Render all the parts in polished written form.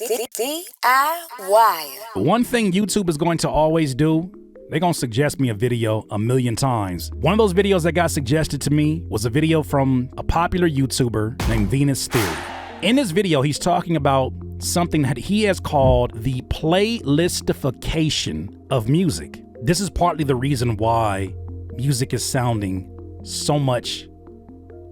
DIY. One thing YouTube is going to always do, they're going to suggest me a video a million times. One of those videos that got suggested to me was a video from a popular YouTuber named Venus Theory. In this video, he's talking about something that he has called the playlistification of music. This is partly the reason why music is sounding so much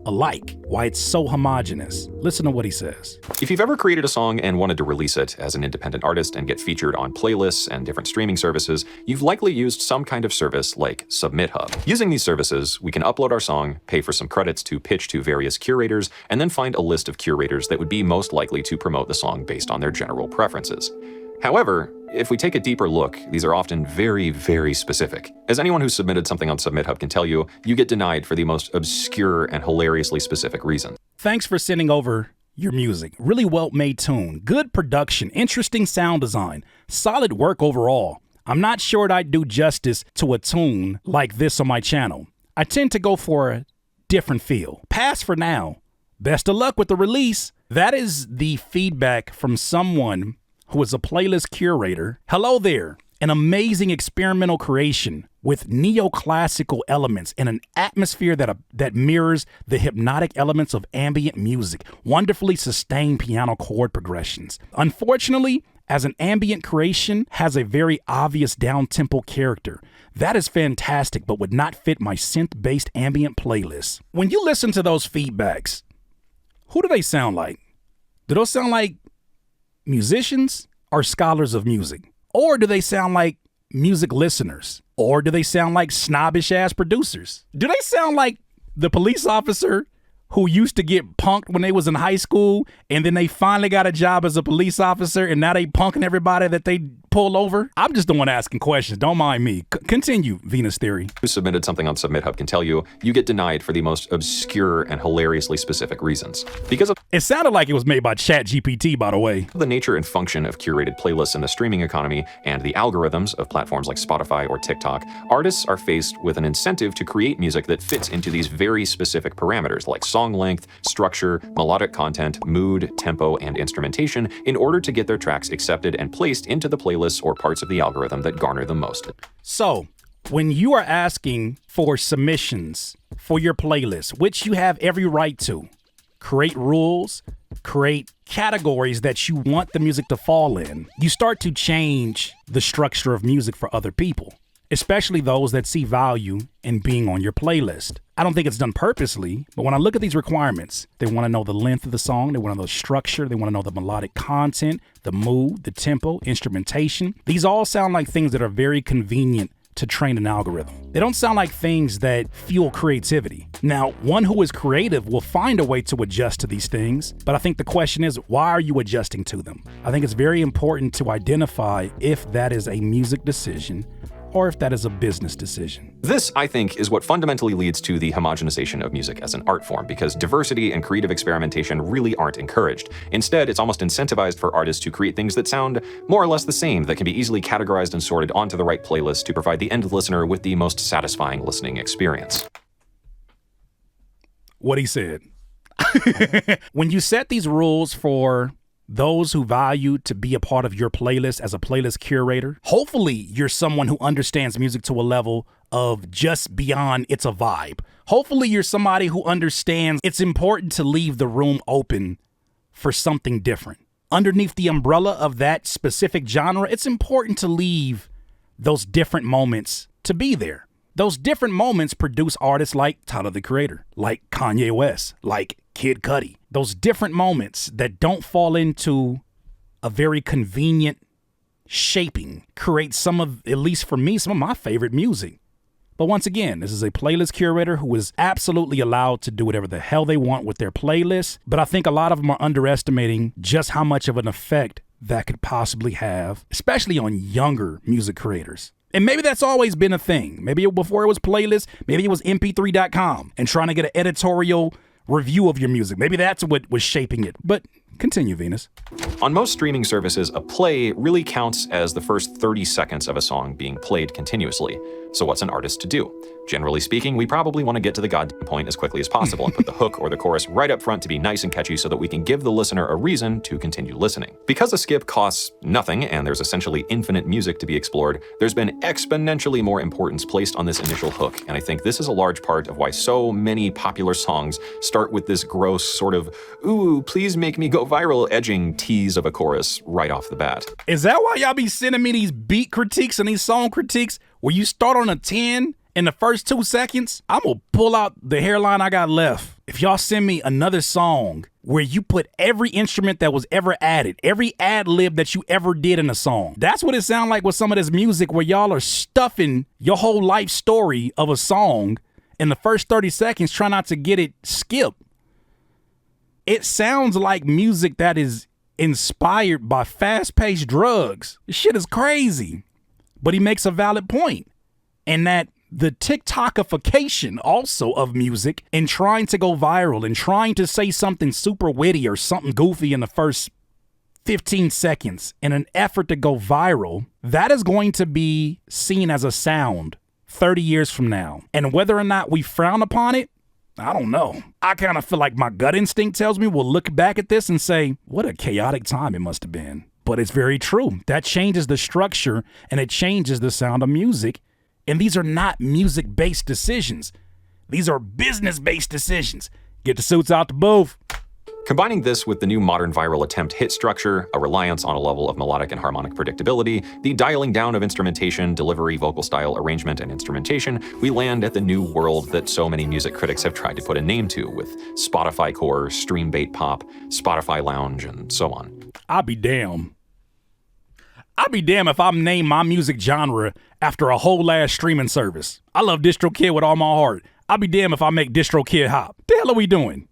alike, why it's so homogenous. Listen to what he says. If you've ever created a song and wanted to release it as an independent artist and get featured on playlists and different streaming services, you've likely used some kind of service like SubmitHub. Using these services, we can upload our song, pay for some credits to pitch to various curators, and then find a list of curators that would be most likely to promote the song based on their general preferences. However, if we take a deeper look, these are often very, very specific. As anyone who's submitted something on SubmitHub can tell you, you get denied for the most obscure and hilariously specific reasons. Thanks for sending over your music. Really well-made tune, good production, interesting sound design, solid work overall. I'm not sure I'd do justice to a tune like this on my channel. I tend to go for a different feel. Pass for now. Best of luck with the release. That is the feedback from someone who is a playlist curator. Hello there. An amazing experimental creation with neoclassical elements and an atmosphere that mirrors the hypnotic elements of ambient music, wonderfully sustained piano chord progressions. Unfortunately, as an ambient creation has a very obvious down-tempo character. That is fantastic, but would not fit my synth-based ambient playlist. When you listen to those feedbacks, who do they sound like? Do those sound like musicians or scholars of music? Or do they sound like music listeners? Or do they sound like snobbish ass producers? Do they sound like the police officer who used to get punked when they was in high school and then they finally got a job as a police officer and now they punking everybody that they pull over? I'm just the one asking questions. Don't mind me. Continue, Venus Theory. Who submitted something on SubmitHub can tell you, you get denied for the most obscure and hilariously specific reasons. Because of It sounded like it was made by ChatGPT, by the way. the nature and function of curated playlists in the streaming economy and the algorithms of platforms like Spotify or TikTok, artists are faced with an incentive to create music that fits into these very specific parameters like song length, structure, melodic content, mood, tempo, and instrumentation in order to get their tracks accepted and placed into the playlists or parts of the algorithm that garner the most. So, when you are asking for submissions for your playlist, which you have every right to, create rules, create categories that you want the music to fall in, you start to change the structure of music for other people, especially those that see value in being on your playlist. I don't think it's done purposely, but when I look at these requirements, they want to know the length of the song, they want to know the structure, they want to know the melodic content, the mood, the tempo, instrumentation. These all sound like things that are very convenient to train an algorithm. They don't sound like things that fuel creativity. Now, one who is creative will find a way to adjust to these things, but I think the question is, why are you adjusting to them? I think it's very important to identify if that is a music decision or if that is a business decision. This, I think, is what fundamentally leads to the homogenization of music as an art form, because diversity and creative experimentation really aren't encouraged. Instead, it's almost incentivized for artists to create things that sound more or less the same, that can be easily categorized and sorted onto the right playlist to provide the end listener with the most satisfying listening experience. What he said. When you set these rules for those who value to be a part of your playlist as a playlist curator, hopefully you're someone who understands music to a level of just beyond it's a vibe. Hopefully you're somebody who understands it's important to leave the room open for something different. Underneath the umbrella of that specific genre, it's important to leave those different moments to be there. Those different moments produce artists like Tyler, the Creator, like Kanye West, like Kid Cudi. Those different moments that don't fall into a very convenient shaping create some of, at least for me, some of my favorite music. But once again, this is a playlist curator who is absolutely allowed to do whatever the hell they want with their playlist. But I think a lot of them are underestimating just how much of an effect that could possibly have, especially on younger music creators. And maybe that's always been a thing. Maybe before it was playlists, maybe it was mp3.com and trying to get an editorial review of your music. Maybe that's what was shaping it. But Continue, Venus. On most streaming services, a play really counts as the first 30 seconds of a song being played continuously. So what's an artist to do? Generally speaking, we probably want to get to the goddamn point as quickly as possible and put the hook or the chorus right up front to be nice and catchy so that we can give the listener a reason to continue listening. Because a skip costs nothing and there's essentially infinite music to be explored, there's been exponentially more importance placed on this initial hook, and I think this is a large part of why so many popular songs start with this gross sort of, ooh, please make me go viral edging tease of a chorus right off the bat. Is that why y'all be sending me these beat critiques and these song critiques where you start on a 10 in the first 2 seconds? I'm gonna pull out the hairline I got left. If y'all send me another song where you put every instrument that was ever added, every ad lib that you ever did in a song, that's what it sounds like with some of this music where y'all are stuffing your whole life story of a song in the first 30 seconds, try not to get it skipped. It sounds like music that is inspired by fast-paced drugs. This shit is crazy. But he makes a valid point in that the TikTokification also of music and trying to go viral and trying to say something super witty or something goofy in the first 15 seconds in an effort to go viral, that is going to be seen as a sound 30 years from now. And whether or not we frown upon it, I don't know. I kind of feel like my gut instinct tells me we'll look back at this and say, what a chaotic time it must have been. But it's very true. That changes the structure and it changes the sound of music. And these are not music-based decisions. These are business-based decisions. Get the suits out the booth. Combining this with the new modern viral attempt hit structure, a reliance on a level of melodic and harmonic predictability, the dialing down of instrumentation, delivery, vocal style, arrangement, and instrumentation, we land at the new world that so many music critics have tried to put a name to, with Spotify core, stream bait pop, Spotify lounge, and so on. I'll be damned. I'll be damned if I name my music genre after a whole ass streaming service. I love DistroKid with all my heart. I'll be damned if I make DistroKid hop. The hell are we doing?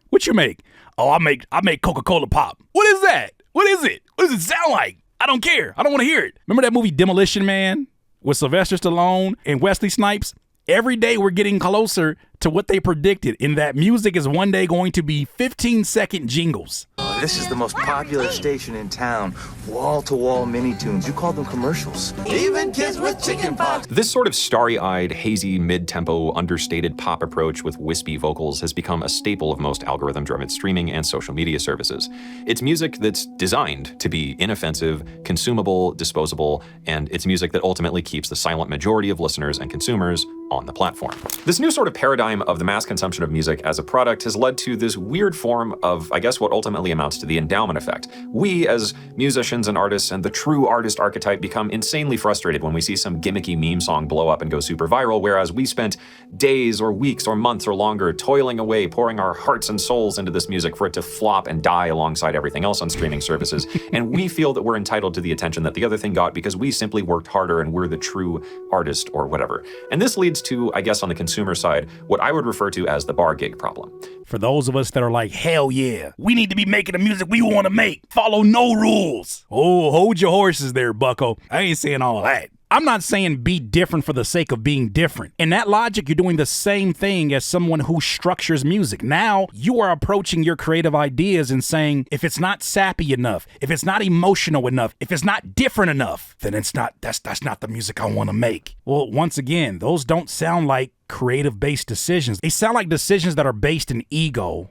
What you make? Oh, I make Coca-Cola pop. What is that? What is it? What does it sound like? I don't care. I don't want to hear it. Remember that movie Demolition Man with Sylvester Stallone and Wesley Snipes? Every day we're getting closer to what they predicted in that music is one day going to be 15-second jingles. This is the most popular station in town. Wall-to-wall mini-tunes. You call them commercials. Even kids with chicken pox. This sort of starry-eyed, hazy, mid-tempo, understated pop approach with wispy vocals has become a staple of most algorithm-driven streaming and social media services. It's music that's designed to be inoffensive, consumable, disposable, and it's music that ultimately keeps the silent majority of listeners and consumers on the platform. This new sort of paradigm of the mass consumption of music as a product has led to this weird form of, I guess, what ultimately amounts to the endowment effect. We, as musicians and artists and the true artist archetype, become insanely frustrated when we see some gimmicky meme song blow up and go super viral, whereas we spent days or weeks or months or longer toiling away, pouring our hearts and souls into this music for it to flop and die alongside everything else on streaming services. And we feel that we're entitled to the attention that the other thing got because we simply worked harder and we're the true artist or whatever. And this leads to, I guess on the consumer side, what I would refer to as the bar gig problem. For those of us that are like, hell yeah, we need to be making the music we want to make. Follow no rules. Oh, hold your horses there, bucko. I ain't saying all that. I'm not saying be different for the sake of being different. In that logic, you're doing the same thing as someone who structures music. Now, you are approaching your creative ideas and saying, if it's not sappy enough, if it's not emotional enough, if it's not different enough, then it's not, that's not the music I want to make. Well, once again, those don't sound like creative-based decisions. They sound like decisions that are based in ego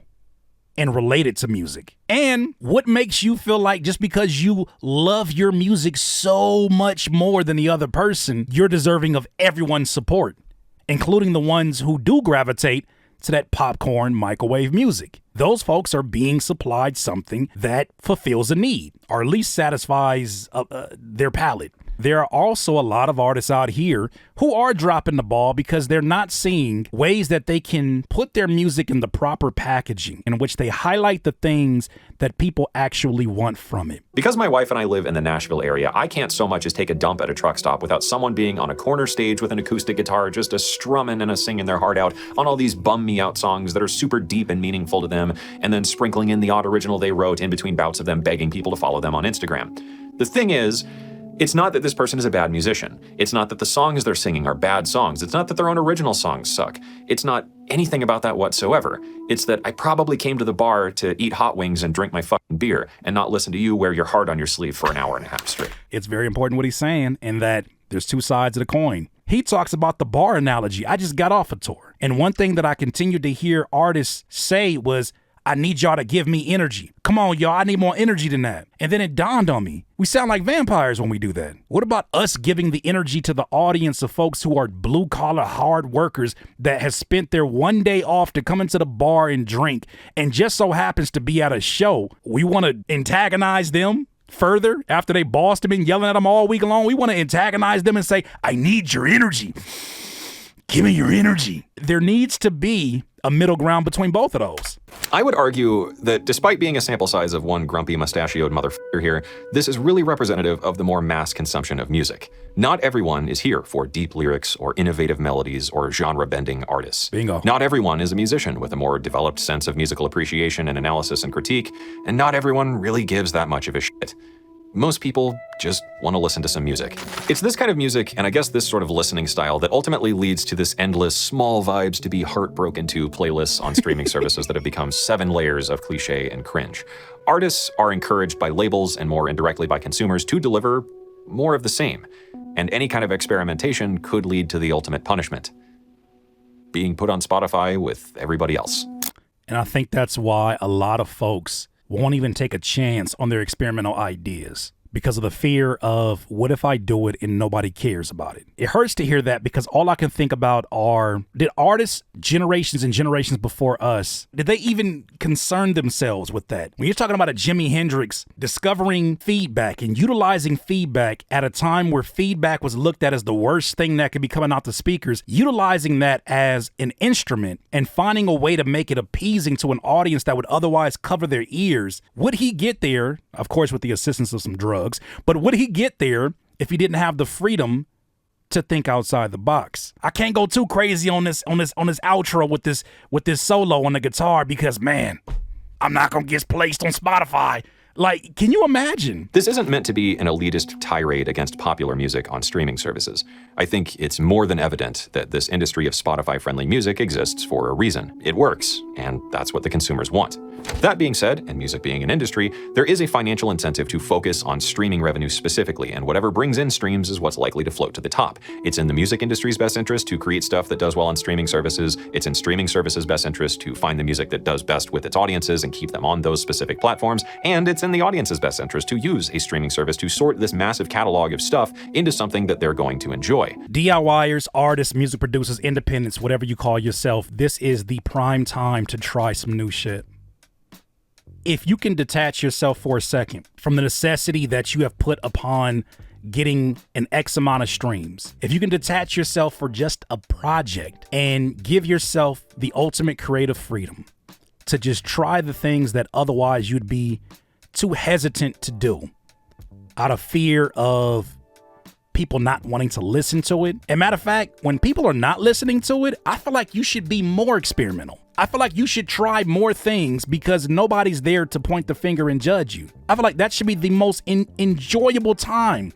and related to music. And what makes you feel like just because you love your music so much more than the other person, you're deserving of everyone's support, including the ones who do gravitate to that popcorn microwave music. Those folks are being supplied something that fulfills a need, or at least satisfies their palate. There are also a lot of artists out here who are dropping the ball because they're not seeing ways that they can put their music in the proper packaging in which they highlight the things that people actually want from it. Because my wife and I live in the Nashville area, I can't so much as take a dump at a truck stop without someone being on a corner stage with an acoustic guitar just a strumming and a singing their heart out on all these bum me out songs that are super deep and meaningful to them, and then sprinkling in the odd original they wrote in between bouts of them begging people to follow them on Instagram. The thing is, It's not that this person is a bad musician. It's not that the songs they're singing are bad songs. It's not that their own original songs suck. It's not anything about that whatsoever. It's that I probably came to the bar to eat hot wings and drink my fucking beer and not listen to you wear your heart on your sleeve for an hour and a half straight. It's very important what he's saying, in that there's two sides of the coin. He talks about the bar analogy. I just got off a tour, and one thing that I continued to hear artists say was, I need y'all to give me energy. Come on, y'all, I need more energy than that. And then it dawned on me, we sound like vampires when we do that. What about us giving the energy to the audience of folks who are blue-collar hard workers that has spent their one day off to come into the bar and drink, and just so happens to be at a show? We want to antagonize them further after they bossed him and yelling at them all week long. We want to antagonize them and say, I need your energy. Give me your energy. There needs to be a middle ground between both of those. I would argue that despite being a sample size of one grumpy mustachioed motherfucker here, this is really representative of the more mass consumption of music. Not everyone is here for deep lyrics or innovative melodies or genre-bending artists. Bingo. Not everyone is a musician with a more developed sense of musical appreciation and analysis and critique, and not everyone really gives that much of a shit. Most people just want to listen to some music. It's this kind of music, and I guess this sort of listening style, that ultimately leads to this endless small vibes to be heartbroken to playlists on streaming services that have become 7 layers of cliche and cringe. Artists are encouraged by labels and more indirectly by consumers to deliver more of the same, and any kind of experimentation could lead to the ultimate punishment: being put on Spotify with everybody else. And I think that's why a lot of folks won't even take a chance on their experimental ideas, because of the fear of, what if I do it and nobody cares about it? It hurts to hear that, because all I can think about are, did artists generations and generations before us, did they even concern themselves with that? When you're talking about a Jimi Hendrix discovering feedback and utilizing feedback at a time where feedback was looked at as the worst thing that could be coming out the speakers, utilizing that as an instrument and finding a way to make it appeasing to an audience that would otherwise cover their ears, would he get there, of course with the assistance of some drugs, but would he get there if he didn't have the freedom to think outside the box? I can't go too crazy on this outro with this solo on the guitar, because man, I'm not gonna get placed on Spotify. Like, can you imagine? This isn't meant to be an elitist tirade against popular music on streaming services. I think it's more than evident that this industry of Spotify-friendly music exists for a reason. It works, and that's what the consumers want. That being said, and music being an industry, there is a financial incentive to focus on streaming revenue specifically, and whatever brings in streams is what's likely to float to the top. It's in the music industry's best interest to create stuff that does well on streaming services. It's in streaming services' best interest to find the music that does best with its audiences and keep them on those specific platforms. And it's in the audience's best interest to use a streaming service to sort this massive catalog of stuff into something that they're going to enjoy. DIYers, artists, music producers, independents, whatever you call yourself, this is the prime time to try some new shit. If you can detach yourself for a second from the necessity that you have put upon getting an X amount of streams, if you can detach yourself for just a project and give yourself the ultimate creative freedom to just try the things that otherwise you'd be too hesitant to do out of fear of people not wanting to listen to it. And matter of fact, when people are not listening to it, I feel like you should be more experimental. I feel like you should try more things, because nobody's there to point the finger and judge you. I feel like that should be the most enjoyable time.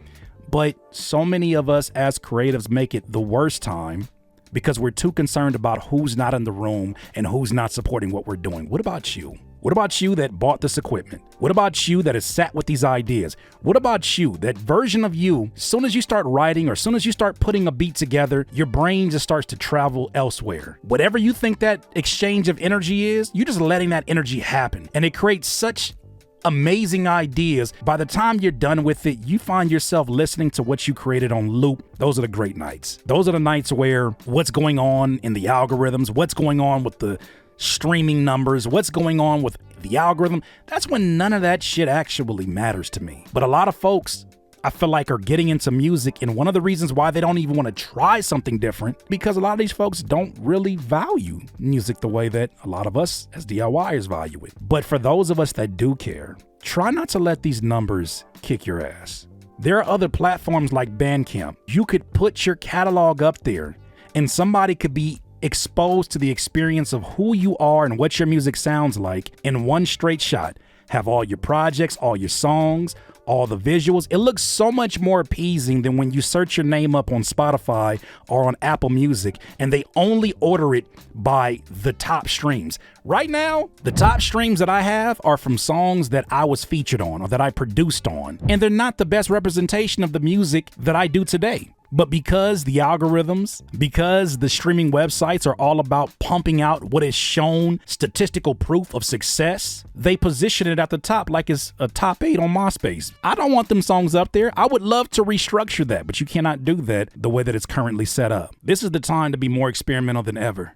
But so many of us as creatives make it the worst time, because we're too concerned about who's not in the room and who's not supporting what we're doing. What about you? What about you that bought this equipment? What about you that has sat with these ideas? What about you, that version of you, as soon as you start writing or as soon as you start putting a beat together, your brain just starts to travel elsewhere? Whatever you think that exchange of energy is, you're just letting that energy happen. And it creates such amazing ideas. By the time you're done with it, you find yourself listening to what you created on loop. Those are the great nights. Those are the nights where what's going on in the algorithms, what's going on with the streaming numbers, what's going on with the algorithm, that's when none of that shit actually matters to me. But a lot of folks, I feel like, are getting into music, and one of the reasons why they don't even want to try something different, because a lot of these folks don't really value music the way that a lot of us as DIYers value it. But for those of us that do care, try not to let these numbers kick your ass. There are other platforms like Bandcamp. You could put your catalog up there and somebody could be exposed to the experience of who you are and what your music sounds like in one straight shot. Have all your projects, all your songs, all the visuals. It looks so much more appeasing than when you search your name up on Spotify or on Apple Music and they only order it by the top streams. Right now, the top streams that I have are from songs that I was featured on or that I produced on, and they're not the best representation of the music that I do today. But because the algorithms, because the streaming websites are all about pumping out what is shown statistical proof of success, they position it at the top like it's a top 8 on MySpace. I don't want them songs up there. I would love to restructure that, but you cannot do that the way that it's currently set up. This is the time to be more experimental than ever.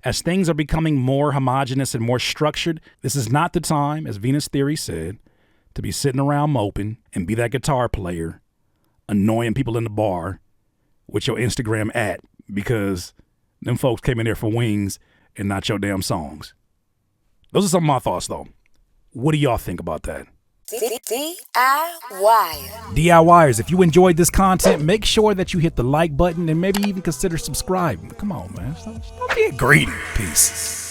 As things are becoming more homogenous and more structured, this is not the time, as Venus Theory said, to be sitting around moping and be that guitar player annoying people in the bar with your Instagram @ because them folks came in there for wings and not your damn songs. Those are some of my thoughts, though. What do y'all think about that? DIYers, if you enjoyed this content, make sure that you hit the like button and maybe even consider subscribing. Come on, man. Don't get greedy. Peace.